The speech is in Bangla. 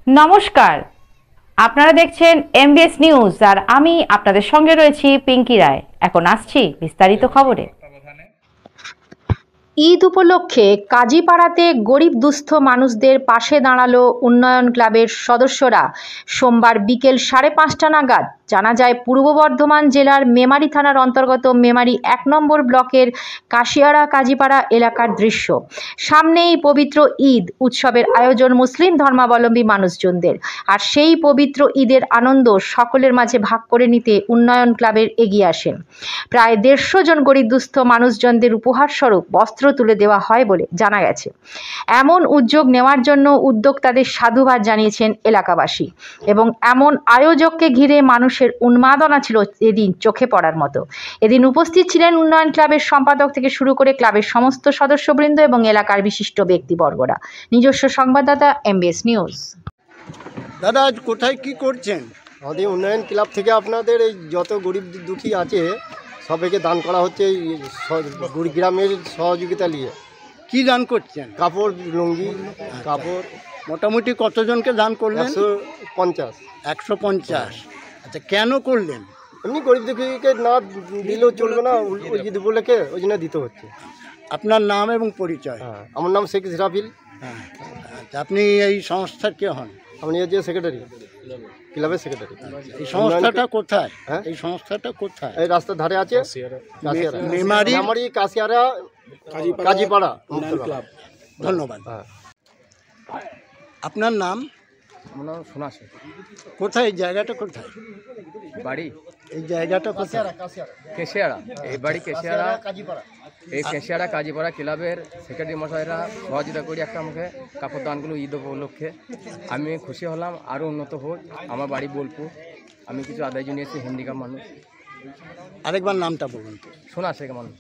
নমস্কার, আপনারা দেখছেন এমবিএস নিউজ আর আমি আপনাদের সঙ্গে রয়েছি পিঙ্কি রায়। এখন আসছি বিস্তারিত খবরে। ঈদ উপলক্ষে কাজীপাড়াতে গরিব দুস্থ মানুষদের পাশে দাঁড়ালো উন্নয়ন ক্লাবের সদস্যরা। সোমবার বিকেল 5:30 নাগাদ জানা যায় পূর্ব বর্ধমান জেলার মেমারি থানার অন্তর্গত মেমারি 1 নম্বর ব্লকের কাশিয়াড়া কাজীপাড়া এলাকার দৃশ্য। সামনেই পবিত্র ঈদ উৎসবের আয়োজন মুসলিম ধর্মাবলম্বী মানুষজনদের, আর সেই পবিত্র ঈদের আনন্দ সকলের মাঝে ভাগ করে নিতে উন্নয়ন ক্লাবের এগিয়ে আসেন। প্রায় 150 জন গরিব দুস্থ মানুষজনদের উপহার স্বরূপ বস্ত্র তুলে দেওয়া হয় বলে জানা গেছে। এমন উদ্যোগ নেওয়ার জন্য উদ্যোক্তাদের সাধুবাদ জানিয়েছেন এলাকাবাসী এবং এমন আয়োজককে ঘিরে মানুষের উন্মাদনা ছিল এদিন চোখে পড়ার মতো। এদিন উপস্থিত ছিলেন উন্নয়ন ক্লাবের সম্পাদক থেকে শুরু করে ক্লাবের সমস্ত সদস্যবৃন্দ এবং এলাকার বিশিষ্ট ব্যক্তিবর্গরা। নিজস্ব সংবাদদাতা এমবিএস নিউজ। দাদা, আজ কোথায় কি করছেন? আমাদের উন্নয়ন ক্লাব থেকে আপনাদের এই যত গরিব দুঃখী আছে সবাইকে দান করা হচ্ছে এই গ্রামের সহযোগিতা নিয়ে। কি দান করছেন? কাপড়, লুঙ্গি, কাপড়। মোটামুটি কতজনকে দান করলেন? 150। 150। আচ্ছা, কেন করলেন? এমনি গরিব দুঃখীকে না দিলেও চলবে না, ওই ঈদ উপলক্ষে ওই জন্য দিতে হচ্ছে। আপনার নাম এবং পরিচয়? আমার নাম শেখ ইসরাফিল। আচ্ছা, আপনি এই সংস্থার কে হন? আমি যে সেক্রেটারি, ক্লাবের সেক্রেটারি। এই সংস্থাটা কোথায়? এই সংস্থাটা কোথায়? এই রাস্তার ধারে আছে, মেমারি কাশিয়াড়া কাজীপাড়া ক্লাব। ধন্যবাদ। আপনার নাম? আমার নাম সোনা শেখ। কোথায় এই জায়গাটা? কোথায় বাড়ি? এই জায়গাটা কোথায়? কেশিয়াড়া। এই বাড়ি কেশিয়াড়া। এই কেশিয়াড়া কাজীপাড়া ক্লাবের সেক্রেটারি মশাইরা সহযোগিতা করি একটা আমাকে কাপড় দানগুলো ঈদ উপলক্ষে। আমি খুশি হলাম আরও উন্নত হোক। আমার বাড়ি বোলপুর। আমি কিছু আদায় জন্য এসেছি, হ্যান্ডিক্যাপ মানুষ। আরেকবার নামটা বলুন। সোনা শেখ মানুষ।